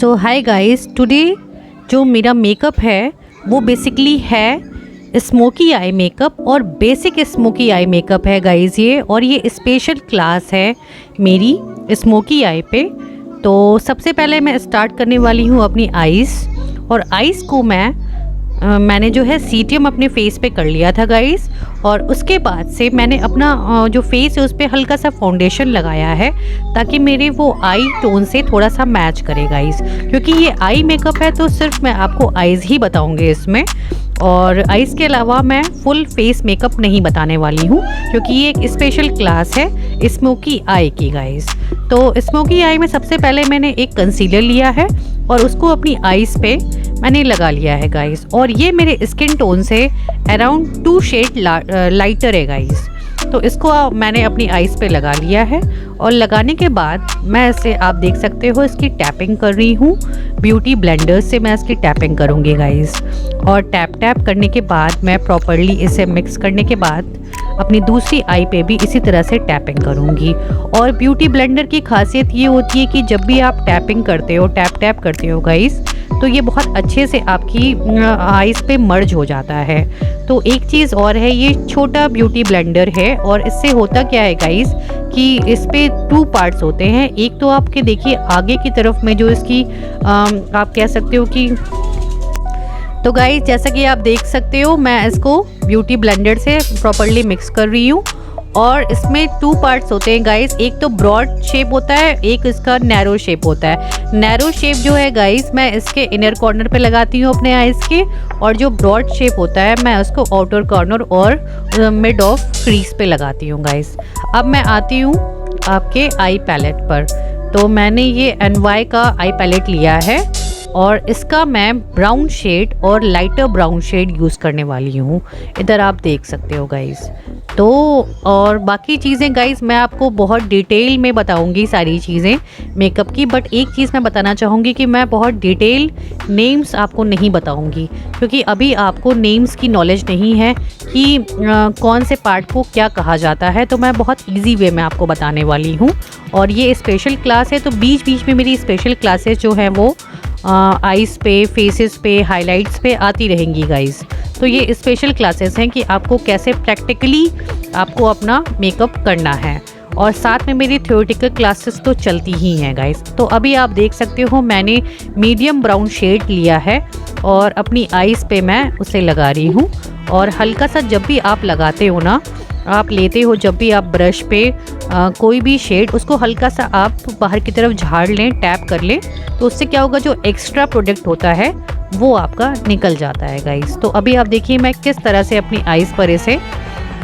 सो hi guys, today जो मेरा makeup है वो बेसिकली है स्मोकी आई मेकअप और बेसिक स्मोकी आई मेकअप है गाइस ये, और ये स्पेशल क्लास है मेरी स्मोकी आई पे। तो सबसे पहले मैं स्टार्ट करने वाली हूँ अपनी आईज़, और आईज़ को मैंने जो है सीटीएम अपने फेस पे कर लिया था गाइस, और उसके बाद से मैंने अपना जो फेस है उस पर हल्का सा फाउंडेशन लगाया है ताकि मेरे वो आई टोन से थोड़ा सा मैच करे गाइस। क्योंकि ये आई मेकअप है तो सिर्फ मैं आपको आईज़ ही बताऊंगी इसमें, और आईज़ के अलावा मैं फुल फेस मेकअप नहीं बताने वाली हूँ क्योंकि ये एक स्पेशल क्लास है स्मोकी आई की गाइस। तो स्मोकी आई में सबसे पहले मैंने एक कंसीलर लिया है और उसको अपनी आईज़ पे मैंने लगा लिया है गाइस, और ये मेरे स्किन टोन से अराउंड 2 शेड लाइटर है गाइस। तो इसको मैंने अपनी आईज़ पे लगा लिया है, और लगाने के बाद मैं इसे आप देख सकते हो इसकी टैपिंग कर रही हूँ। ब्यूटी ब्लेंडर से मैं इसकी टैपिंग करूँगी गाइस, और टैप करने के बाद मैं प्रॉपरली इसे मिक्स करने के बाद अपनी दूसरी आई पे भी इसी तरह से टैपिंग करूँगी। और ब्यूटी ब्लेंडर की खासियत ये होती है कि जब भी आप टैपिंग करते हो, टैप करते हो गाइस, तो ये बहुत अच्छे से आपकी आईज़ पे मर्ज हो जाता है। तो एक चीज़ और है, ये छोटा ब्यूटी ब्लेंडर है और इससे होता क्या है गाइस कि इस पे 2 पार्ट्स होते हैं। एक तो आपके देखिए आगे की तरफ में जो इसकी आप कह सकते हो कि, तो गाइस जैसा कि आप देख सकते हो मैं इसको ब्यूटी ब्लेंडर से प्रॉपरली मिक्स कर रही हूँ, और इसमें 2 पार्ट्स होते हैं गाइस। एक तो ब्रॉड शेप होता है, एक इसका नैरो शेप होता है। नैरो शेप जो है गाइस मैं इसके इनर कॉर्नर पे लगाती हूँ अपने आईज़ के, और जो ब्रॉड शेप होता है मैं उसको आउटर कॉर्नर और मिड ऑफ क्रीज पे लगाती हूँ गाइस। अब मैं आती हूँ आपके आई पैलेट पर। तो मैंने ये NY का आई पैलेट लिया है और इसका मैं ब्राउन शेड और लाइटर ब्राउन शेड यूज़ करने वाली हूँ, इधर आप देख सकते हो गाइस। तो और बाकी चीज़ें गाइस मैं आपको बहुत डिटेल में बताऊंगी सारी चीज़ें मेकअप की, बट एक चीज़ मैं बताना चाहूँगी कि मैं बहुत डिटेल नेम्स आपको नहीं बताऊंगी क्योंकि अभी आपको नेम्स की नॉलेज नहीं है कि कौन से पार्ट को क्या कहा जाता है। तो मैं बहुत ईजी वे में आपको बताने वाली हूँ, और ये स्पेशल क्लास है तो बीच बीच में मेरी स्पेशल क्लासेस जो हैं वो आईज़ पे, फेसेस पे, हाइलाइट्स पे आती रहेंगी गाइस। तो ये स्पेशल क्लासेस हैं कि आपको कैसे प्रैक्टिकली आपको अपना मेकअप करना है, और साथ में मेरी थ्योरेटिकल क्लासेस तो चलती ही हैं गाइस। तो अभी आप देख सकते हो मैंने मीडियम ब्राउन शेड लिया है और अपनी आईज़ पे मैं उसे लगा रही हूँ। और हल्का सा जब भी आप लगाते हो ना, आप लेते हो जब भी आप ब्रश पे कोई भी शेड, उसको हल्का सा आप बाहर की तरफ झाड़ लें, टैप कर लें, तो उससे क्या होगा जो एक्स्ट्रा प्रोडक्ट होता है वो आपका निकल जाता है गाइस। तो अभी आप देखिए मैं किस तरह से अपनी आईज़ पर इसे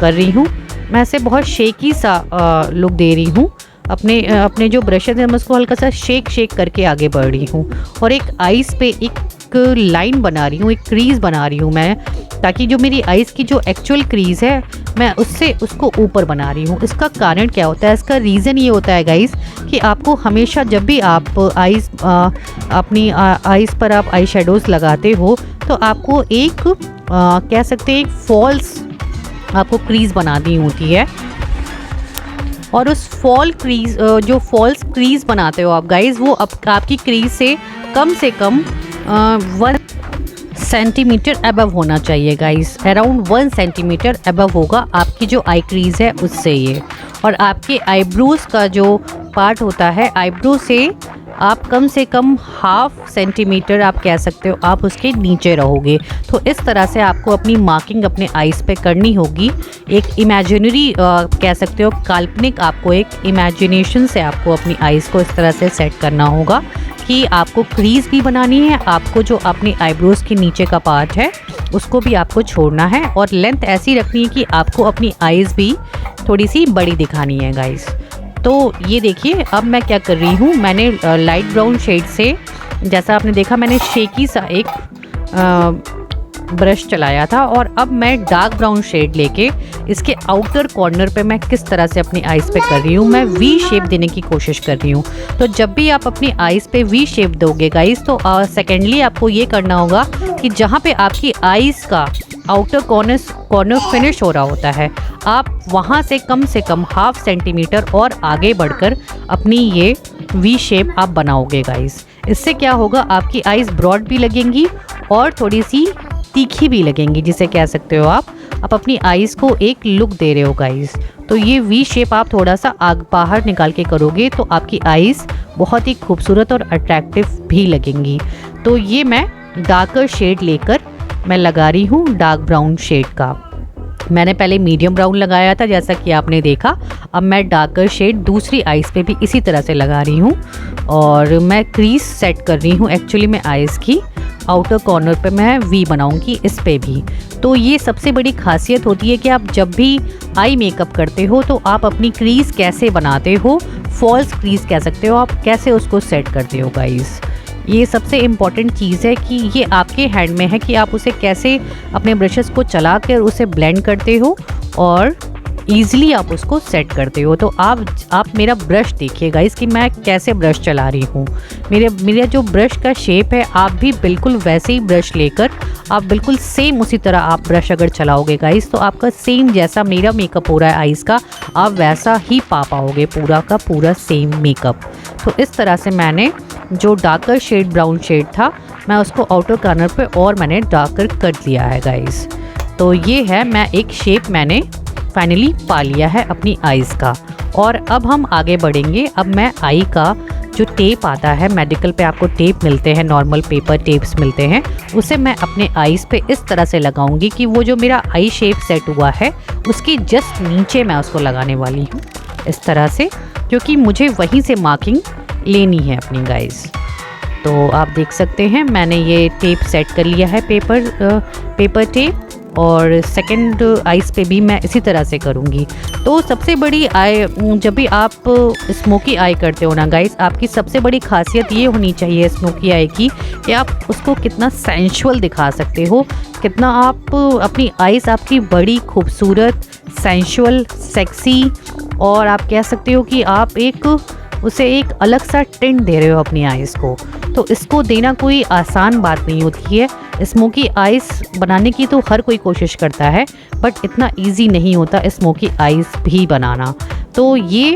कर रही हूँ। मैं इसे बहुत शेकी सा लुक दे रही हूँ। अपने जो ब्रशेज हैं मैं उसको हल्का सा शेक करके आगे बढ़ रही हूँ, और एक आईज़ पे एक लाइन बना रही हूँ, एक क्रीज बना रही हूँ मैं, ताकि जो मेरी आईज़ की जो एक्चुअल क्रीज है मैं उसको ऊपर बना रही हूँ। इसका कारण क्या होता है, इसका रीज़न ये होता है गाइस कि आपको हमेशा जब भी आप अपनी आईज़ पर आप आई शेडोज़ लगाते हो तो आपको एक कह सकते हैं एक फॉल्स आपको क्रीज बनानी होती है, और उस जो फॉल्स क्रीज बनाते हो आप गाइस वो आपकी क्रीज से कम 1 सेंटीमीटर अबव होना चाहिए गाइस। अराउंड 1 सेंटीमीटर अबव होगा आपकी जो आई क्रीज है उससे ये, और आपके आईब्रोज का जो पार्ट होता है आईब्रो से आप कम से कम 1/2 सेंटीमीटर आप कह सकते हो आप उसके नीचे रहोगे। तो इस तरह से आपको अपनी मार्किंग अपने आईज़ पे करनी होगी। एक इमेजिनरी कह सकते हो काल्पनिक, आपको एक इमेजिनेशन से आपको अपनी आईज़ को इस तरह से सेट करना होगा कि आपको क्रीज भी बनानी है, आपको जो अपनी आईब्रोज के नीचे का पार्ट है उसको भी आपको छोड़ना है, और लेंथ ऐसी रखनी है कि आपको अपनी आईज़ भी थोड़ी सी बड़ी दिखानी है गाइस। तो ये देखिए अब मैं क्या कर रही हूँ, मैंने लाइट ब्राउन शेड से, जैसा आपने देखा मैंने शेकी सा एक ब्रश चलाया था, और अब मैं डार्क ब्राउन शेड लेके इसके आउटर कॉर्नर पे मैं किस तरह से अपनी आईज़ पे कर रही हूँ, मैं वी शेप देने की कोशिश कर रही हूँ। तो जब भी आप अपनी आईज़ पे वी शेप दोगे गाइस, तो सेकेंडली आपको ये करना होगा कि जहाँ पे आपकी आईज़ का आउटर कॉर्नर फिनिश हो रहा होता है आप वहाँ से कम 1/2 सेंटीमीटर और आगे बढ़कर अपनी ये वी शेप आप बनाओगे गाइस। इससे क्या होगा, आपकी आईज ब्रॉड भी लगेंगी और थोड़ी सी तीखी भी लगेंगी, जिसे कह सकते हो आप अपनी आईज को एक लुक दे रहे हो गाइस। तो ये वी शेप आप थोड़ा सा आग बाहर निकाल के करोगे तो आपकी आईज बहुत ही खूबसूरत और अट्रैक्टिव भी लगेंगी। तो ये मैं डार्कर शेड लेकर मैं लगा रही हूँ, डार्क ब्राउन शेड का। मैंने पहले मीडियम ब्राउन लगाया था जैसा कि आपने देखा। अब मैं डार्कर शेड दूसरी आईज पे भी इसी तरह से लगा रही हूँ और मैं क्रीज सेट कर रही हूँ एक्चुअली मैं आईज की। आउटर कॉर्नर पे मैं वी बनाऊंगी इस पे भी। तो ये सबसे बड़ी खासियत होती है कि आप जब भी आई मेकअप करते हो तो आप अपनी क्रीज कैसे बनाते हो, फॉल्स क्रीज कह सकते हो आप, कैसे उसको सेट करते हो गाइस। ये सबसे इम्पॉर्टेंट चीज़ है कि ये आपके हैंड में है कि आप उसे कैसे अपने ब्रशेस को चला कर उसे ब्लेंड करते हो और ईज़िली आप उसको सेट करते हो। तो आप मेरा ब्रश देखिए गाइस कि मैं कैसे ब्रश चला रही हूँ। मेरा जो ब्रश का शेप है, आप भी बिल्कुल वैसे ही ब्रश लेकर आप बिल्कुल सेम उसी तरह आप ब्रश अगर चलाओगे गाइस तो आपका सेम जैसा मेरा मेकअप हो रहा है आईज़ का, आप वैसा ही पा पाओगे पूरा का पूरा सेम मेकअप। तो इस तरह से मैंने जो डार्कर शेड ब्राउन शेड था मैं उसको आउटर कॉर्नर पे और मैंने डार्कर कर दिया है गाइस। तो ये है, मैं एक शेप मैंने फाइनली पा लिया है अपनी आईज़ का। और अब हम आगे बढ़ेंगे। अब मैं आई का जो टेप आता है, मेडिकल पे आपको टेप मिलते हैं, नॉर्मल पेपर टेप्स मिलते हैं, उसे मैं अपने आईज़ पे इस तरह से लगाऊंगी कि वो जो मेरा आई शेप सेट हुआ है उसके जस्ट नीचे मैं उसको लगाने वाली हूँ इस तरह से, क्योंकि मुझे वहीं से मार्किंग लेनी है अपनी गाइस। तो आप देख सकते हैं मैंने ये टेप सेट कर लिया है, पेपर टेप, और सेकंड आईज पे भी मैं इसी तरह से करूँगी। तो सबसे बड़ी आई, जब भी आप स्मोकी आई करते हो ना गाइस, आपकी सबसे बड़ी खासियत ये होनी चाहिए स्मोकी आई की कि आप उसको कितना सेंशुअल दिखा सकते हो, कितना आप अपनी आईज आपकी बड़ी खूबसूरत, सेंशुअल, सेक्सी, और आप कह सकते हो कि आप उसे एक अलग सा टिंट दे रहे हो अपनी आईज़ को। तो इसको देना कोई आसान बात नहीं होती है। स्मोकी आईज़ बनाने की तो हर कोई कोशिश करता है, बट इतना इजी नहीं होता स्मोकी आईज़ भी बनाना। तो ये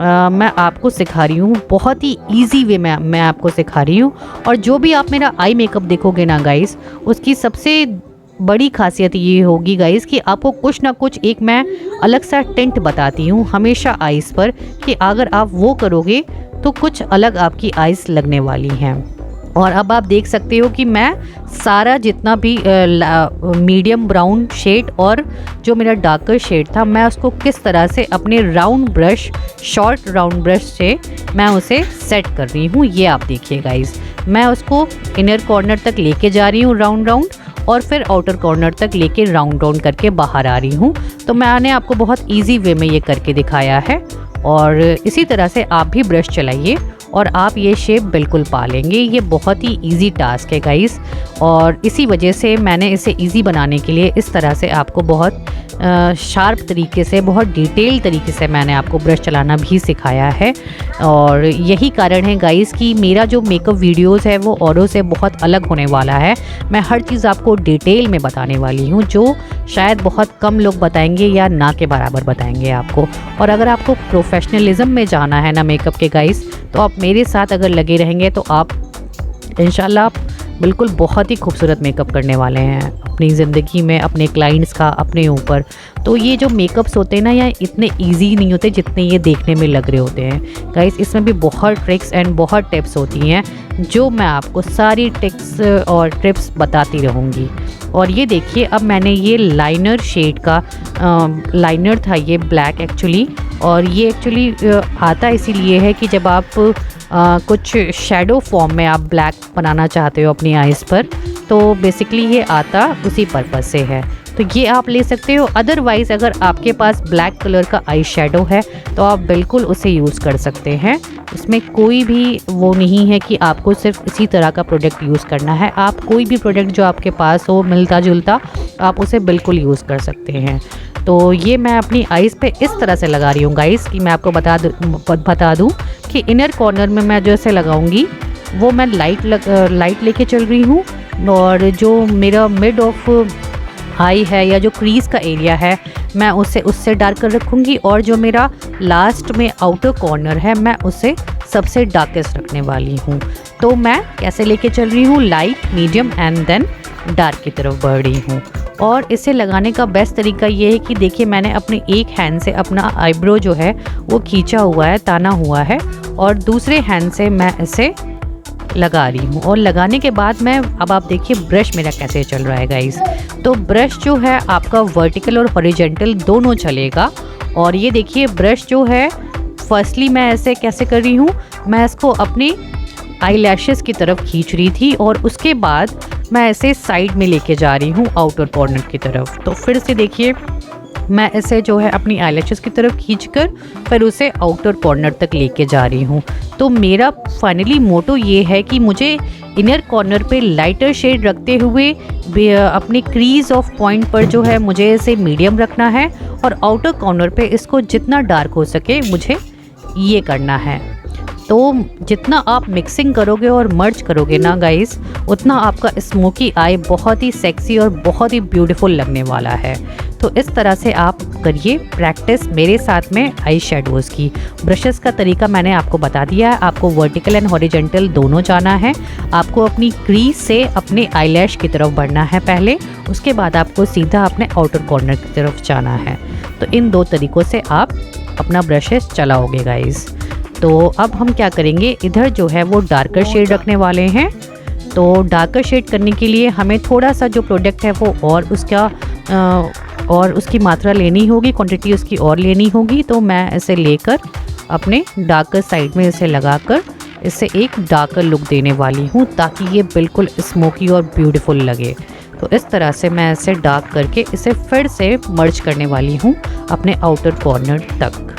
मैं आपको सिखा रही हूँ, बहुत ही इजी वे में मैं आपको सिखा रही हूँ। और जो भी आप मेरा आई मेकअप देखोगे ना गाइस, उसकी सबसे बड़ी खासियत ये होगी गाइस कि आपको कुछ ना कुछ एक मैं अलग सा टिंट बताती हूँ हमेशा आईज़ पर, कि अगर आप वो करोगे तो कुछ अलग आपकी आईज़ लगने वाली हैं। और अब आप देख सकते हो कि मैं सारा जितना भी मीडियम ब्राउन शेड और जो मेरा डार्कर शेड था, मैं उसको किस तरह से अपने round brush, short round brush से मैं उसे सेट कर रही हूँ। ये आप देखिए गाइस, मैं उसको इनर कॉर्नर तक लेके जा रही हूँ राउंड राउंड, और फिर आउटर कॉर्नर तक लेके राउंड राउंड करके बाहर आ रही हूँ। तो मैंने आपको बहुत इजी वे में ये करके दिखाया है, और इसी तरह से आप भी ब्रश चलाइए और आप ये शेप बिल्कुल पा लेंगे। ये बहुत ही इजी टास्क है गाइस, और इसी वजह से मैंने इसे इजी बनाने के लिए इस तरह से आपको बहुत शार्प तरीके से, बहुत डिटेल तरीके से मैंने आपको ब्रश चलाना भी सिखाया है। और यही कारण है गाइस कि मेरा जो मेकअप वीडियोस है वो औरों से बहुत अलग होने वाला है। मैं हर चीज़ आपको डिटेल में बताने वाली हूँ, जो शायद बहुत कम लोग बताएंगे या ना के बराबर बताएंगे आपको। और अगर आपको प्रोफेशनलिज्म में जाना है ना मेकअप के गाइस, तो आप मेरे साथ अगर लगे रहेंगे तो आप इंशाल्लाह बिल्कुल बहुत ही खूबसूरत मेकअप करने वाले हैं अपनी ज़िंदगी में, अपने क्लाइंट्स का, अपने ऊपर। तो ये जो मेकअप्स होते हैं ना, ये इतने इजी नहीं होते जितने ये देखने में लग रहे होते हैं गाइस। इसमें भी बहुत ट्रिक्स एंड बहुत टिप्स होती हैं, जो मैं आपको सारी ट्रिक्स और टिप्स बताती रहूँगी। और ये देखिए, अब मैंने ये लाइनर शेड का लाइनर था ये ब्लैक एक्चुअली, और ये एक्चुअली आता इसीलिए है कि जब आप कुछ शेडो फॉर्म में आप ब्लैक बनाना चाहते हो अपनी आईज़ पर, तो बेसिकली ये आता उसी पर्पज़ से है। तो ये आप ले सकते हो। अदरवाइज़ अगर आपके पास ब्लैक कलर का आई शेडो है तो आप बिल्कुल उसे यूज़ कर सकते हैं। इसमें कोई भी वो नहीं है कि आपको सिर्फ इसी तरह का प्रोडक्ट यूज़ करना है। आप कोई भी प्रोडक्ट जो आपके पास हो मिलता जुलता, आप उसे बिल्कुल यूज़ कर सकते हैं। तो ये मैं अपनी आईज़ पे इस तरह से लगा रही हूँ गाइस कि मैं आपको बता दूँ कि इनर कॉर्नर में मैं जैसे लगाऊंगी वो मैं लाइट लेके चल रही हूँ, और जो मेरा मिड ऑफ आई है या जो क्रीज का एरिया है मैं उससे डार्क कर रखूँगी, और जो मेरा लास्ट में आउटर कॉर्नर है मैं उसे सबसे डार्केस्ट रखने वाली हूँ। तो मैं कैसे लेके चल रही हूँ, light, medium and then dark की तरफ बढ़ रही हूँ। और इसे लगाने का बेस्ट तरीका ये है कि देखिए मैंने अपने एक हैंड से अपना आईब्रो जो है वो खींचा हुआ है, ताना हुआ है, और दूसरे हैंड से मैं इसे लगा रही हूँ। और लगाने के बाद मैं अब आप देखिए ब्रश मेरा कैसे चल रहा है गाइस। तो ब्रश जो है आपका वर्टिकल और हॉरिजॉन्टल दोनों चलेगा। और ये देखिए ब्रश जो है फर्स्टली मैं ऐसे कैसे कर रही हूँ, मैं इसको अपनी आई लैशेस की तरफ खींच रही थी और उसके बाद मैं ऐसे साइड में लेके जा रही हूँ आउटर कॉर्नर की तरफ। तो फिर से देखिए मैं इसे जो है अपनी आईलैशेस की तरफ खींचकर फिर उसे आउटर कॉर्नर तक लेके जा रही हूँ। तो मेरा फाइनली मोटो ये है कि मुझे इनर कॉर्नर पे लाइटर शेड रखते हुए अपने क्रीज ऑफ पॉइंट पर जो है मुझे इसे मीडियम रखना है, और आउटर कॉर्नर पे इसको जितना डार्क हो सके मुझे ये करना है। तो जितना आप मिक्सिंग करोगे और मर्ज करोगे ना गाइस, उतना आपका स्मोकी आई बहुत ही सेक्सी और बहुत ही ब्यूटीफुल लगने वाला है। तो इस तरह से आप करिए प्रैक्टिस मेरे साथ में आई शेडोज़ की। ब्रशेस का तरीका मैंने आपको बता दिया है। आपको वर्टिकल एंड हॉरिजॉन्टल दोनों जाना है। आपको अपनी क्रीज से अपने आईलैश की तरफ बढ़ना है पहले, उसके बाद आपको सीधा अपने आउटर कॉर्नर की तरफ जाना है। तो इन दो तरीक़ों से आप अपना ब्रशेस चलाओगे गाइस। तो अब हम क्या करेंगे, इधर जो है वो डार्कर शेड रखने वाले हैं। तो डार्कर शेड करने के लिए हमें थोड़ा सा जो प्रोडक्ट है वो और उसकी मात्रा लेनी होगी, क्वांटिटी उसकी और लेनी होगी। तो मैं इसे लेकर अपने डार्कर साइड में इसे लगाकर इसे एक डार्कर लुक देने वाली हूँ, ताकि ये बिल्कुल स्मोकी और ब्यूटीफुल लगे। तो इस तरह से मैं इसे डार्क करके इसे फिर से मर्ज करने वाली हूँ अपने आउटर कॉर्नर तक।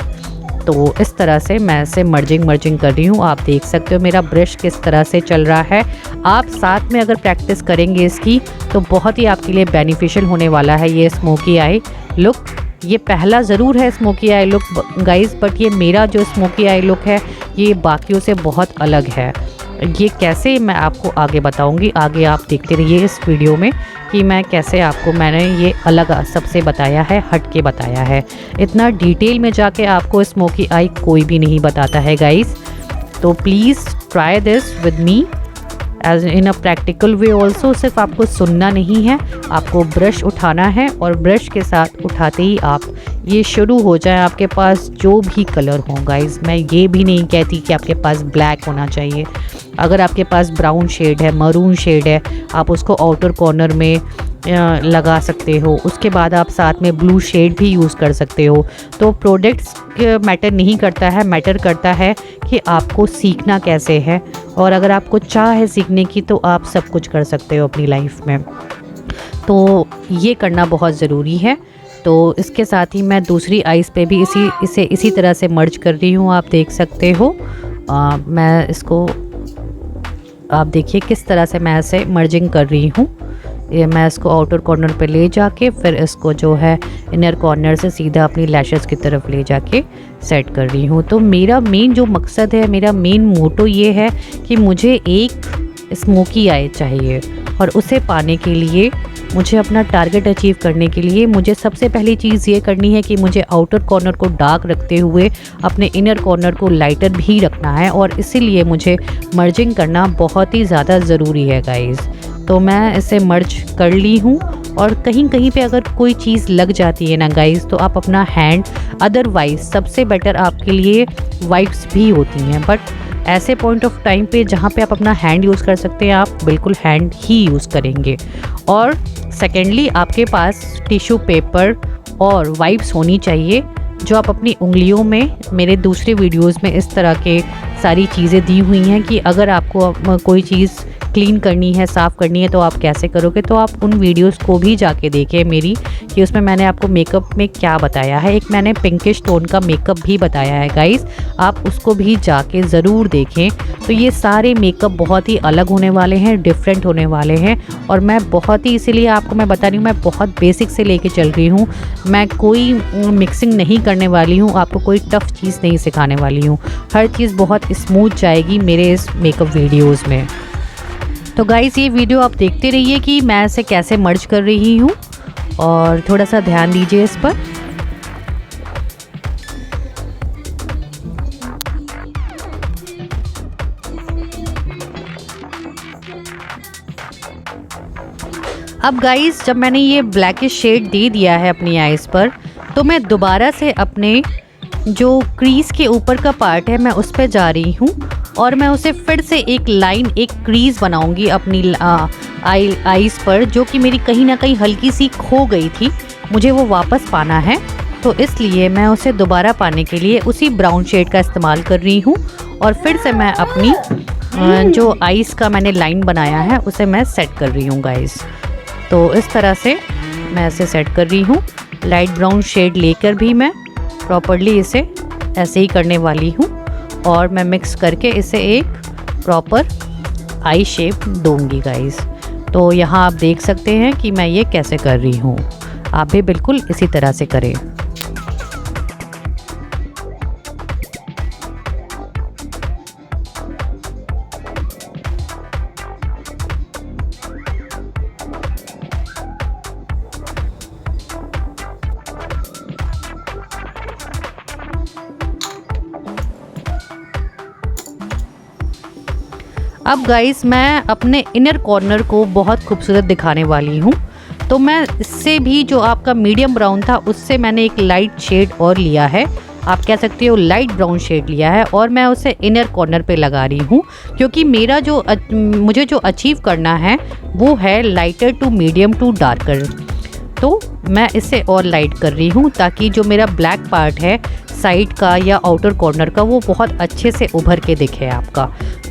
तो इस तरह से मैं इसे मर्जिंग कर रही हूँ। आप देख सकते हो मेरा ब्रश किस तरह से चल रहा है। आप साथ में अगर प्रैक्टिस करेंगे इसकी तो बहुत ही आपके लिए बेनिफिशियल होने वाला है ये स्मोकी आई लुक। ये पहला ज़रूर है smoky I look guys, but ये मेरा जो स्मोकी आई लुक है ये बाकियों से बहुत अलग है। ये कैसे मैं आपको आगे बताऊंगी, आगे आप देखते रहिए इस वीडियो में कि मैं कैसे आपको मैंने ये अलग सबसे बताया है, हट के बताया है। इतना डिटेल में जाके आपको स्मोकी आई कोई भी नहीं बताता है गाइस। तो please try this with me as in a practical way also. सिर्फ आपको सुनना नहीं है, आपको ब्रश उठाना है और ब्रश के साथ उठाते ही आप ये शुरू हो जाए आपके पास जो भी कलर हो गाइस। मैं ये भी नहीं कहती कि आपके पास ब्लैक होना चाहिए। अगर आपके पास ब्राउन शेड है, मरून शेड है, आप उसको आउटर कॉर्नर में लगा सकते हो। उसके बाद आप साथ में ब्लू शेड भी यूज़ कर सकते हो। तो प्रोडक्ट्स मैटर नहीं करता है, मैटर करता है कि आपको सीखना कैसे है। और अगर आपको चाह है सीखने की तो आप सब कुछ कर सकते हो अपनी लाइफ में। तो ये करना बहुत ज़रूरी है। तो इसके साथ ही मैं दूसरी आइज़ पे भी इसी तरह से मर्ज कर रही हूँ। आप देख सकते हो मैं इसको, आप देखिए किस तरह से मैं इसे मर्जिंग कर रही हूँ। ये मैं इसको आउटर कॉर्नर पे ले जाके फिर इसको जो है इनर कॉर्नर से सीधा अपनी लैशेस की तरफ ले जाके सेट कर रही हूँ। तो मेरा मेन जो मकसद है, मेरा मेन मोटो ये है कि मुझे एक स्मोकी आई चाहिए, और उसे पाने के लिए मुझे अपना टारगेट अचीव करने के लिए मुझे सबसे पहली चीज़ ये करनी है कि मुझे आउटर कॉर्नर को डार्क रखते हुए अपने इनर कॉर्नर को लाइटर भी रखना है, और इसीलिए मुझे मर्जिंग करना बहुत ही ज़्यादा ज़रूरी है गाइस। तो मैं इसे मर्ज कर ली हूँ। और कहीं कहीं पे अगर कोई चीज़ लग जाती है ना गाइस, तो आप अपना हैंड, अदरवाइज सबसे बेटर आपके लिए वाइप्स भी होती हैं, बट ऐसे पॉइंट ऑफ टाइम पे जहाँ पे आप अपना हैंड यूज़ कर सकते हैं आप बिल्कुल हैंड ही यूज़ करेंगे। और सेकेंडली आपके पास टिश्यू पेपर और वाइप्स होनी चाहिए, जो आप अपनी उंगलियों में, मेरे दूसरे वीडियोस में इस तरह के सारी चीज़ें दी हुई हैं कि अगर आपको कोई चीज़ क्लीन करनी है, साफ़ करनी है तो आप कैसे करोगे। तो आप उन वीडियोस को भी जाके देखें मेरी, कि उसमें मैंने आपको मेकअप में क्या बताया है। एक मैंने पिंकिश टोन का मेकअप भी बताया है गाइस, आप उसको भी जाके ज़रूर देखें। तो ये सारे मेकअप बहुत ही अलग होने वाले हैं, डिफरेंट होने वाले हैं, और मैं बहुत ही, इसीलिए आपको मैं बता रही हूँ, मैं बहुत बेसिक से लेके चल रही हूँ। मैं कोई मिक्सिंग नहीं करने वाली हूँ, आपको कोई टफ़ चीज़ नहीं सिखाने वाली हूँ। हर चीज़ बहुत स्मूथ जाएगी मेरे इस मेकअप वीडियोज़ में। तो गाइस ये वीडियो आप देखते रहिए कि मैं इसे कैसे मर्ज कर रही हूँ, और थोड़ा सा ध्यान दीजिए इस पर। अब गाइस जब मैंने ये ब्लैकिश शेड दे दिया है अपनी आईज़ पर, तो मैं दोबारा से अपने जो क्रीज़ के ऊपर का पार्ट है मैं उस पर जा रही हूँ और मैं उसे फिर से एक लाइन, एक क्रीज़ बनाऊँगी अपनी आईज़ पर, जो कि मेरी कहीं ना कहीं हल्की सी खो गई थी, मुझे वो वापस पाना है। तो इसलिए मैं उसे दोबारा पाने के लिए उसी ब्राउन शेड का इस्तेमाल कर रही हूँ और फिर से मैं अपनी जो आईज़ का मैंने लाइन बनाया है उसे मैं सेट कर रही हूँ गाइस। तो इस तरह से मैं इसे सेट कर रही हूँ। लाइट ब्राउन शेड लेकर भी मैं प्रॉपरली इसे ऐसे ही करने वाली हूँ और मैं मिक्स करके इसे एक प्रॉपर आई शेप दूंगी गाइस। तो यहाँ आप देख सकते हैं कि मैं ये कैसे कर रही हूँ, आप भी बिल्कुल इसी तरह से करें। अब गाइस मैं अपने इनर कॉर्नर को बहुत खूबसूरत दिखाने वाली हूँ। तो मैं इससे भी जो आपका मीडियम ब्राउन था उससे मैंने एक लाइट शेड और लिया है, आप कह सकते हो लाइट ब्राउन शेड लिया है और मैं उसे इनर कॉर्नर पे लगा रही हूँ, क्योंकि मेरा जो मुझे जो अचीव करना है वो है lighter to medium to darker. तो मैं इसे और लाइट कर रही हूँ ताकि जो मेरा ब्लैक पार्ट है साइड का या आउटर कॉर्नर का वो बहुत अच्छे से उभर के दिखे आपका।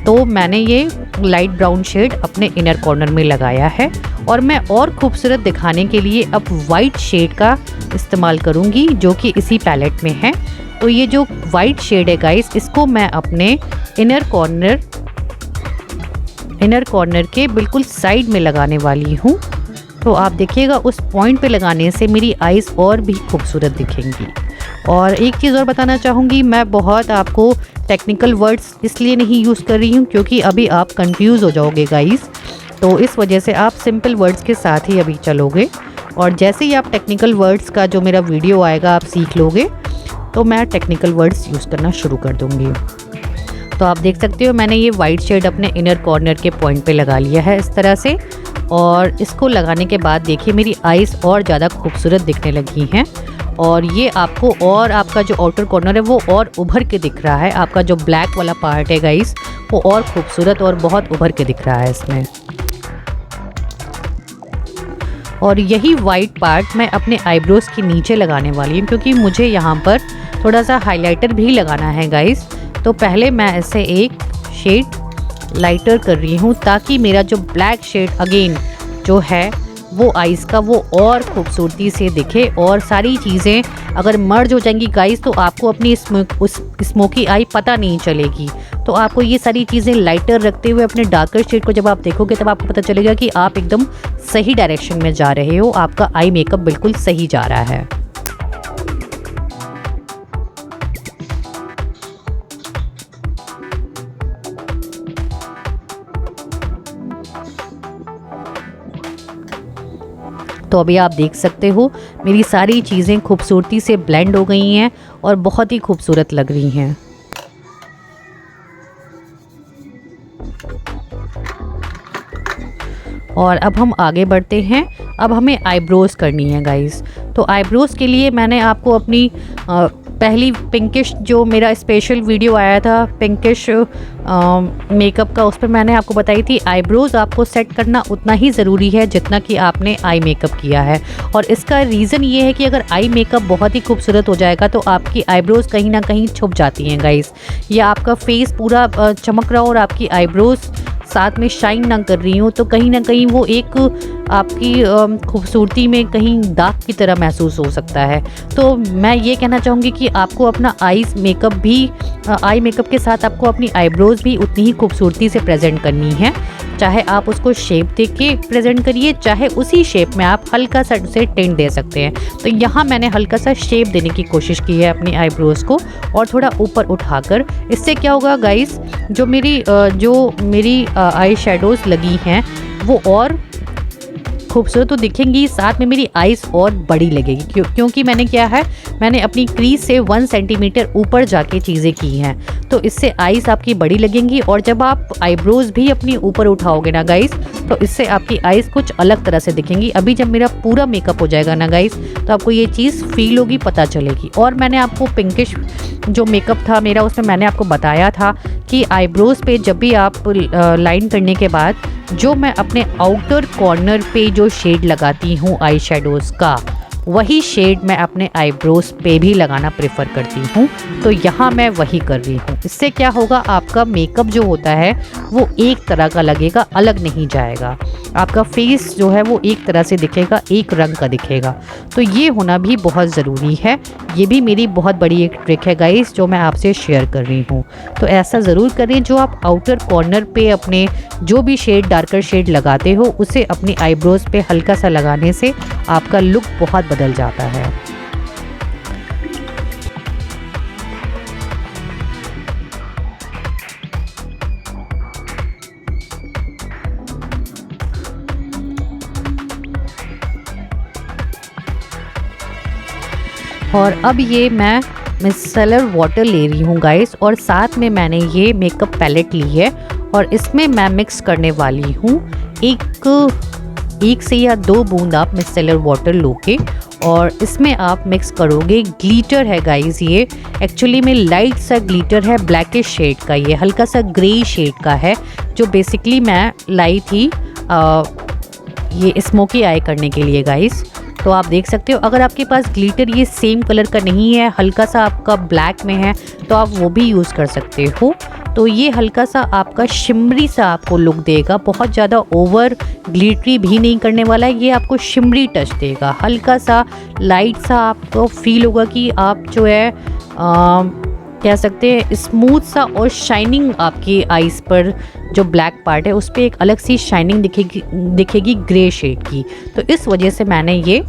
तो मैंने ये लाइट ब्राउन शेड अपने इनर कॉर्नर में लगाया है और मैं और खूबसूरत दिखाने के लिए अब वाइट शेड का इस्तेमाल करूँगी जो कि इसी पैलेट में है। तो ये जो वाइट शेड है गाइस, इसको मैं अपने इनर कॉर्नर के बिल्कुल साइड में लगाने वाली हूँ। तो आप देखिएगा उस पॉइंट पे लगाने से मेरी आईज़ और भी खूबसूरत दिखेंगी। और एक चीज़ और बताना चाहूँगी, मैं बहुत आपको टेक्निकल वर्ड्स इसलिए नहीं यूज़ कर रही हूँ क्योंकि अभी आप कंफ्यूज हो जाओगे गाइस। तो इस वजह से आप सिंपल वर्ड्स के साथ ही अभी चलोगे और जैसे ही आप टेक्निकल वर्ड्स का जो मेरा वीडियो आएगा आप सीख लोगे तो मैं टेक्निकल वर्ड्स यूज़ करना शुरू कर दूँगी। तो आप देख सकते हो मैंने ये वाइट शेड अपने इनर कॉर्नर के पॉइंट पे लगा लिया है इस तरह से। और इसको लगाने के बाद देखिए मेरी आईज़ और ज़्यादा खूबसूरत दिखने लगी हैं और ये आपको और आपका जो आउटर कॉर्नर है वो और उभर के दिख रहा है। आपका जो ब्लैक वाला पार्ट है गाइस वो और खूबसूरत और बहुत उभर के दिख रहा है इसमें। और यही वाइट पार्ट मैं अपने आईब्रोज़ के नीचे लगाने वाली हूँ क्योंकि मुझे यहाँ पर थोड़ा सा हाइलाइटर भी लगाना है गाइस। तो पहले मैं इसे एक शेड लाइटर कर रही हूँ ताकि मेरा जो ब्लैक शेड अगेन जो है वो आईज़ का वो और खूबसूरती से दिखे। और सारी चीज़ें अगर मर्ज हो जाएंगी गाइस तो आपको अपनी स्मोकी आई पता नहीं चलेगी। तो आपको ये सारी चीज़ें लाइटर रखते हुए अपने डार्कर शेड को जब आप देखोगे तब आपको पता चलेगा कि आप एकदम सही डायरेक्शन में जा रहे हो, आपका आई मेकअप बिल्कुल सही जा रहा है। तो अभी आप देख सकते हो मेरी सारी चीज़ें खूबसूरती से ब्लेंड हो गई हैं और बहुत ही खूबसूरत लग रही हैं। और अब हम आगे बढ़ते हैं। अब हमें आईब्रोज़ करनी है गाइस। तो आईब्रोज़ के लिए मैंने आपको अपनी पहली पिंकिश जो मेरा स्पेशल वीडियो आया था पिंकिश मेकअप का, उस पर मैंने आपको बताई थी आईब्रोज़ आपको सेट करना उतना ही ज़रूरी है जितना कि आपने आई मेकअप किया है। और इसका रीज़न ये है कि अगर आई मेकअप बहुत ही खूबसूरत हो जाएगा तो आपकी आईब्रोज़ कहीं ना कहीं छुप जाती हैं गाइस, या आपका फेस पूरा चमक रहा हो और आपकी आईब्रोज़ साथ में शाइन ना कर रही हूँ तो कहीं ना कहीं वो एक आपकी खूबसूरती में कहीं दाग की तरह महसूस हो सकता है। तो मैं ये कहना चाहूँगी कि आपको अपना आई मेकअप के साथ आपको अपनी आईब्रोज़ भी उतनी ही खूबसूरती से प्रेजेंट करनी है। चाहे आप उसको शेप दे के प्रेजेंट करिए, चाहे उसी शेप में आप हल्का सा उसे टिंट दे सकते हैं। तो यहाँ मैंने हल्का सा शेप देने की कोशिश की है अपनी आईब्रोज़ को और थोड़ा ऊपर उठाकर। इससे क्या होगा गाइस, जो मेरी आई शेडोज़ लगी हैं वो और खूबसूरत तो दिखेंगी, साथ में मेरी आईज़ और बड़ी लगेगी क्योंकि मैंने अपनी क्रीज से 1 सेंटीमीटर ऊपर जाके चीज़ें की हैं। तो इससे आईज़ आपकी बड़ी लगेंगी और जब आप आईब्रोज़ भी अपनी ऊपर उठाओगे ना गाइस तो इससे आपकी आईज़ कुछ अलग तरह से दिखेंगी। अभी जब मेरा पूरा मेकअप हो जाएगा ना गाइस, तो आपको ये चीज़ फील होगी, पता चलेगी। और मैंने आपको पिंकिश जो मेकअप था मेरा, उसमें मैंने आपको बताया था कि आईब्रोज़ पे जब भी आप लाइन करने के बाद जो मैं अपने आउटर कॉर्नर पे जो शेड लगाती हूँ आई शेडोज़ का, वही शेड मैं अपने आईब्रोज पे भी लगाना प्रेफर करती हूँ। तो यहाँ मैं वही कर रही हूँ। इससे क्या होगा, आपका मेकअप जो होता है वो एक तरह का लगेगा, अलग नहीं जाएगा। आपका फेस जो है वो एक तरह से दिखेगा, एक रंग का दिखेगा। तो ये होना भी बहुत ज़रूरी है। ये भी मेरी बहुत बड़ी एक ट्रिक है गाइस, जो मैं आपसे शेयर कर रही हूँ। तो ऐसा ज़रूर करें, जो आप आउटर कॉर्नर पे अपने जो भी शेड, डार्कर शेड लगाते हो, उसे अपनी आईब्रोज पे हल्का सा लगाने से आपका लुक बहुत बदल जाता है। और अब ये मैं मिसेलर वाटर ले रही हूँ गाइस, और साथ में मैंने ये मेकअप पैलेट ली है और इसमें मैं मिक्स करने वाली हूँ एक से या 2 बूंद आप मिसेलर वाटर लोगे, और इसमें आप मिक्स करोगे ग्लिटर है गाइस। ये एक्चुअली में लाइट सा ग्लिटर है, ब्लैकिश शेड का, ये हल्का सा ग्रे शेड का है, जो बेसिकली मैं लाई थी ये स्मोकी आई करने के लिए गाइस। तो आप देख सकते हो, अगर आपके पास ग्लिटर ये सेम कलर का नहीं है, हल्का सा आपका ब्लैक में है, तो आप वो भी यूज़ कर सकते हो। तो ये हल्का सा आपका शिमरी सा आपको लुक देगा, बहुत ज़्यादा ओवर ग्लिटरी भी नहीं करने वाला है, ये आपको शिमरी टच देगा, हल्का सा लाइट सा आपको फील होगा कि आप जो है कह सकते हैं स्मूथ सा और शाइनिंग आपकी आईज़ पर जो ब्लैक पार्ट है उस पर एक अलग सी शाइनिंग दिखेगी ग्रे शेड की। तो इस वजह से मैंने ये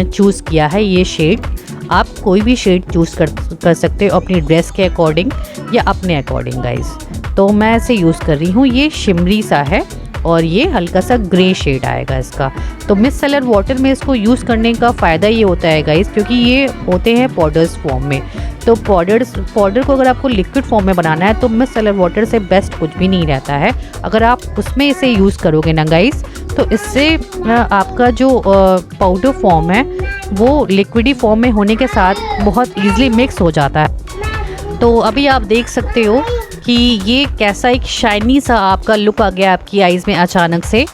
चूज़ किया है ये शेड। आप कोई भी शेड चूज़ कर सकते हो अपनी ड्रेस के अकॉर्डिंग या अपने अकॉर्डिंग गाइस। तो मैं इसे यूज़ कर रही हूँ, ये शिमरी सा है और ये हल्का सा ग्रे शेड आएगा इसका। तो मिसेलर वाटर में इसको यूज़ करने का फ़ायदा ये होता है गाइस, क्योंकि ये होते हैं पाउडर्स फॉर्म में। तो पाउडर को अगर आपको लिक्विड फॉर्म में बनाना है तो मिसेलर वाटर से बेस्ट कुछ भी नहीं रहता है। अगर आप उसमें इसे यूज़ करोगे ना गाइस, तो इससे आपका जो पाउडर फॉर्म है वो लिक्विडी फॉर्म में होने के साथ बहुत ईजिली मिक्स हो जाता है। तो अभी आप देख सकते हो कि ये कैसा एक शाइनी सा आपका लुक आ गया आपकी आईज़ में अचानक से।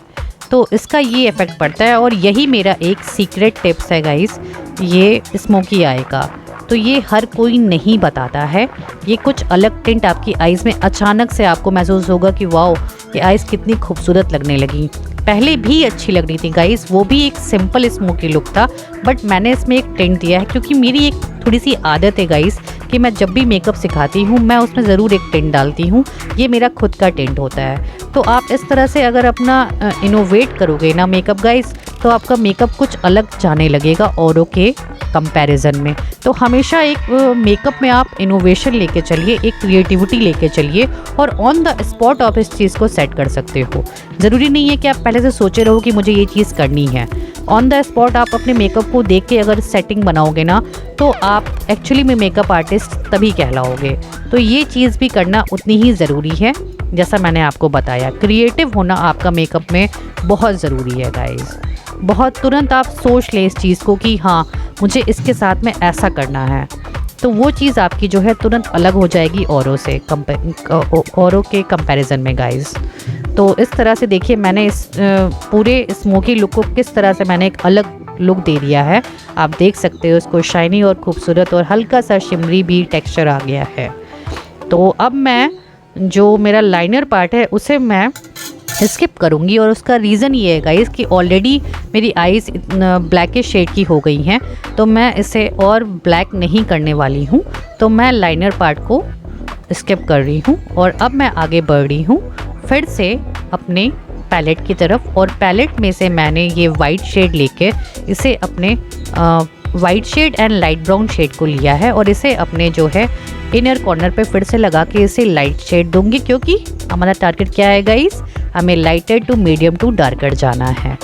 तो इसका ये इफ़ेक्ट पड़ता है और यही मेरा एक सीक्रेट टिप्स है गाइस, ये स्मोकी आई का। तो ये हर कोई नहीं बताता है, ये कुछ अलग टिंट आपकी आईज़ में अचानक से आपको महसूस होगा कि वाओ ये आईज़ कितनी खूबसूरत लगने लगी। पहले भी अच्छी लग रही थी गाइस, वो भी एक सिंपल स्मोकी लुक था, बट मैंने इसमें एक टिंट दिया है क्योंकि मेरी एक थोड़ी सी आदत है गाइस कि मैं जब भी मेकअप सिखाती हूँ मैं उसमें ज़रूर एक टिंट डालती हूँ। ये मेरा खुद का टिंट होता है। तो आप इस तरह से अगर अपना इनोवेट करोगे ना मेकअप गाइस, तो आपका मेकअप कुछ अलग जाने लगेगा औरों के कंपैरिजन में। तो हमेशा एक मेकअप में आप इनोवेशन लेके चलिए, एक क्रिएटिविटी लेके चलिए और ऑन द स्पॉट आप इस चीज़ को सेट कर सकते हो। ज़रूरी नहीं है कि आप पहले से सोचे रहो कि मुझे ये चीज़ करनी है। ऑन द स्पॉट आप अपने मेकअप को देख के अगर सेटिंग बनाओगे ना, तो आप एक्चुअली में मेकअप आर्टिस्ट तभी कहलाओगे। तो ये चीज़ भी करना उतनी ही ज़रूरी है जैसा मैंने आपको बताया। क्रिएटिव होना आपका मेकअप में बहुत ज़रूरी है गाइस। बहुत तुरंत आप सोच लें इस चीज़ को कि हाँ मुझे इसके साथ में ऐसा करना है, तो वो चीज़ आपकी जो है तुरंत अलग हो जाएगी औरों से, औरों के कंपैरिजन में गाइस। तो इस तरह से देखिए मैंने इस पूरे स्मोकी लुक को किस तरह से मैंने एक अलग लुक दे दिया है। आप देख सकते हो इसको शाइनी और खूबसूरत और हल्का सा शिमरी भी टेक्सचर आ गया है। तो अब मैं जो मेरा लाइनर पार्ट है उसे मैं स्किप करूँगी और उसका रीज़न ये है गाइस कि ऑलरेडी मेरी आईज़ ब्लैकिश शेड की हो गई हैं, तो मैं इसे और ब्लैक नहीं करने वाली हूँ। तो मैं लाइनर पार्ट को स्किप कर रही हूँ और अब मैं आगे बढ़ रही हूँ फिर से अपने पैलेट की तरफ। और पैलेट में से मैंने ये वाइट शेड लेके इसे अपने white shade and light brown shade को लिया है और इसे अपने जो है इनर कॉर्नर पे फिर से लगा के इसे लाइट शेड दूंगी, क्योंकि हमारा टारगेट क्या है गाइस, हमें lighter to medium to darker जाना है।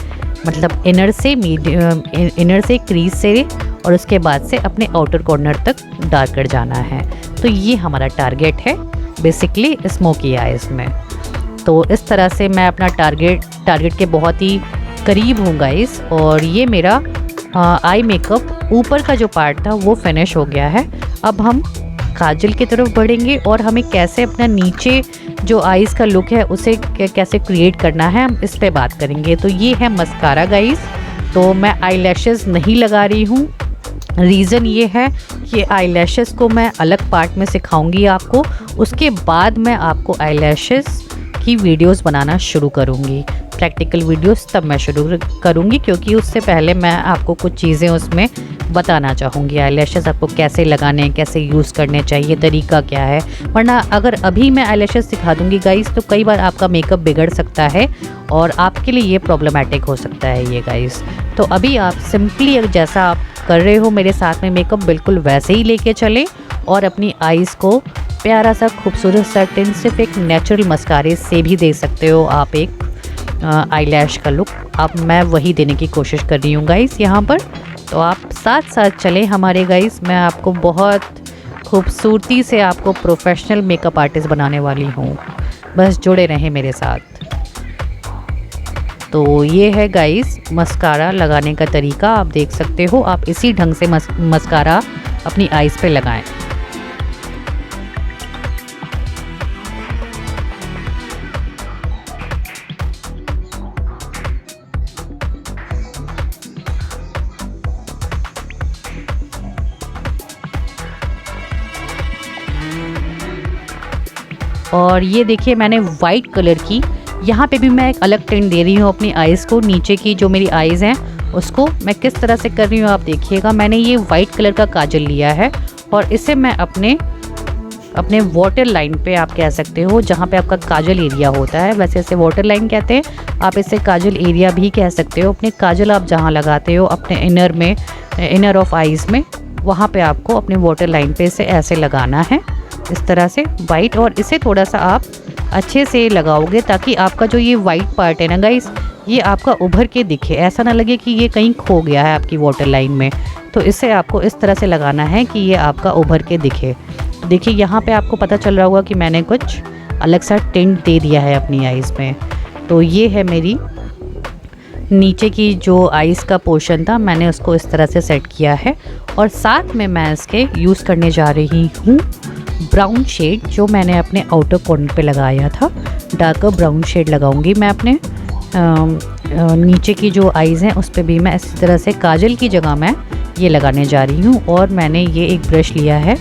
मतलब इनर से क्रीज से और उसके बाद से अपने आउटर कॉर्नर तक डार्कर जाना है। तो ये हमारा टारगेट है बेसिकली स्मोकी आईज में। तो इस तरह से मैं अपना टारगेट के बहुत ही करीब हूँ गाइस। और ये मेरा आई मेकअप ऊपर का जो पार्ट था वो फिनिश हो गया है। अब हम काजल की तरफ बढ़ेंगे और हमें कैसे अपना नीचे जो आईज़ का लुक है उसे कैसे क्रिएट करना है, हम इस पे बात करेंगे। तो ये है मस्कारा गाइस। तो मैं आईलैशेस नहीं लगा रही हूँ। रीज़न ये है कि आईलैशेस को मैं अलग पार्ट में सिखाऊंगी आपको, उसके बाद मैं आपको आईलैशेस की वीडियोस बनाना शुरू करूँगी, प्रैक्टिकल वीडियोस तब मैं शुरू करूँगी, क्योंकि उससे पहले मैं आपको कुछ चीज़ें उसमें बताना चाहूँगी। आईलैशेस आपको कैसे लगाने हैं, कैसे यूज़ करने चाहिए, तरीका क्या है। वरना अगर अभी मैं आईलैशेस सिखा दूँगी गाइस तो कई बार आपका मेकअप बिगड़ सकता है और आपके लिए ये प्रॉब्लमैटिक हो सकता है ये गाइस। तो अभी आप सिंपली जैसा आप कर रहे हो मेरे साथ में मेकअप, बिल्कुल वैसे ही लेके चलें और अपनी आईज़ को प्यारा सा खूबसूरत सा टिंट सिर्फ एक नेचुरल मस्कारे से भी दे सकते हो आप एक आईलैश का लुक। अब मैं वही देने की कोशिश कर रही हूँ गाइस यहाँ पर। तो आप साथ साथ चलें हमारे गाइस, मैं आपको बहुत खूबसूरती से आपको प्रोफेशनल मेकअप आर्टिस्ट बनाने वाली हूँ, बस जुड़े रहें मेरे साथ। तो ये है गाइस मस्कारा लगाने का तरीका, आप देख सकते हो। आप इसी ढंग से मस्कारा अपनी आईज़ पे लगाएं। और ये देखिए मैंने वाइट कलर की यहाँ पे भी मैं एक अलग टिंट दे रही हूँ अपनी आईज़ को। नीचे की जो मेरी आईज़ हैं उसको मैं किस तरह से कर रही हूँ आप देखिएगा। मैंने ये वाइट कलर का काजल लिया है और इसे मैं अपने वाटर लाइन पे, आप कह सकते हो जहाँ पे आपका काजल एरिया होता है, वैसे इसे वाटर लाइन कहते हैं, आप इसे काजल एरिया भी कह सकते हो। अपने काजल आप जहाँ लगाते हो अपने इनर ऑफ आईज़ में, वहाँ पे आपको अपने वाटर लाइन पे इसे ऐसे लगाना है इस तरह से वाइट। और इसे थोड़ा सा आप अच्छे से लगाओगे ताकि आपका जो ये वाइट पार्ट है ना गाइस, ये आपका उभर के दिखे, ऐसा ना लगे कि ये कहीं खो गया है आपकी वाटर लाइन में। तो इसे आपको इस तरह से लगाना है कि ये आपका उभर के दिखे। देखिए यहाँ पे आपको पता चल रहा होगा कि मैंने कुछ अलग सा टिंट दे दिया है अपनी आईज़ में। तो ये है मेरी नीचे की जो आईज़ का पोर्शन था, मैंने उसको इस तरह से सेट किया है। और साथ में मैं इसके यूज़ करने जा रही हूँ ब्राउन शेड, जो मैंने अपने आउटर कॉर्नर पे लगाया था। डार्कर ब्राउन शेड लगाऊंगी मैं अपने नीचे की जो आईज़ हैं उस पर भी मैं इसी तरह से काजल की जगह मैं ये लगाने जा रही हूँ। और मैंने ये एक ब्रश लिया है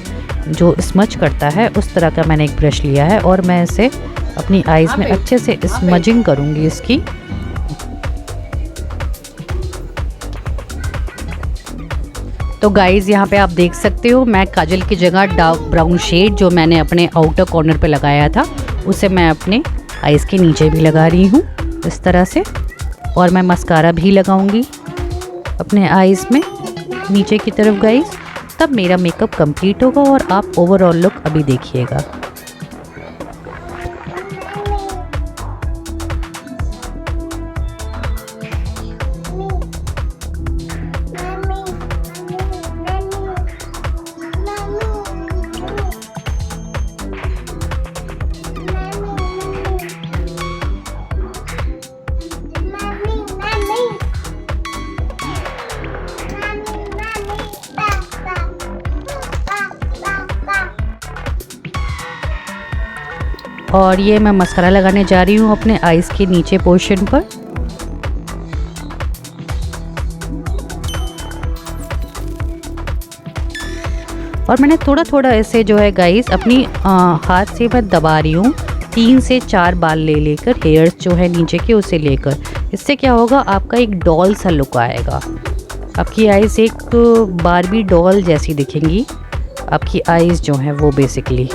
जो स्मच करता है, उस तरह का मैंने एक ब्रश लिया है और मैं इसे अपनी आईज़ में अच्छे से स्मजिंग करूँगी इसकी। तो गाइज़ यहाँ पे आप देख सकते हो मैं काजल की जगह डार्क ब्राउन शेड जो मैंने अपने आउटर कॉर्नर पे लगाया था उसे मैं अपने आईज़ के नीचे भी लगा रही हूँ इस तरह से। और मैं मस्कारा भी लगाऊंगी अपने आईज़ में नीचे की तरफ गाइज़, तब मेरा मेकअप कंप्लीट होगा और आप ओवरऑल लुक अभी देखिएगा। और ये मैं मस्कारा लगाने जा रही हूँ अपने आईज़ के नीचे पोर्शन पर। और मैंने थोड़ा थोड़ा ऐसे जो है गाइस अपनी हाथ से मैं दबा रही हूँ 3 से 4 बाल ले लेकर, हेयर्स जो है नीचे के उसे लेकर। इससे क्या होगा आपका एक डॉल सा लुक आएगा, आपकी आईज़ एक बारबी डॉल जैसी दिखेंगी आपकी आईज़ जो है वो बेसिकली।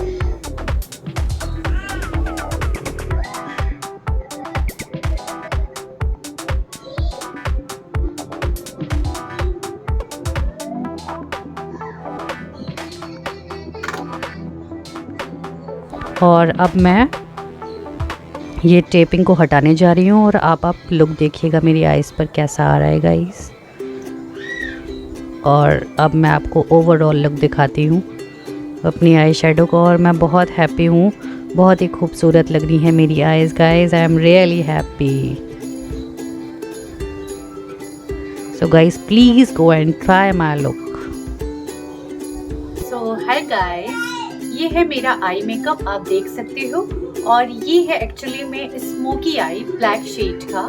और अब मैं ये टेपिंग को हटाने जा रही हूँ और आप लुक देखिएगा मेरी आईज़ पर कैसा आ रहा है गाइस। और अब मैं आपको ओवरऑल लुक दिखाती हूँ अपनी आई शेडो को। और मैं बहुत हैप्पी हूँ बहुत ही खूबसूरत लग रही है मेरी eyes guys. I am really happy. So guys please go and try my look. So hi guys, ये है मेरा आई मेकअप, आप देख सकते हो। और ये है एक्चुअली में स्मोकी आई ब्लैक शेड का,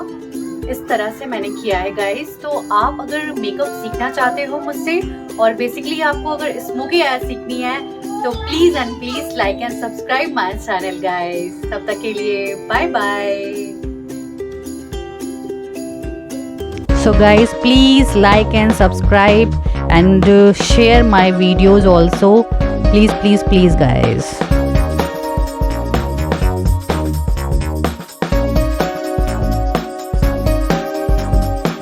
इस तरह से मैंने किया है गाइज। तो आप अगर मेकअप सीखना चाहते हो मुझसे और बेसिकली आपको अगर स्मोकी आई सीखनी है तो please and please like and subscribe my channel guys. तब तक के लिए bye bye. So guys, please like and subscribe and share my videos also. Please guys.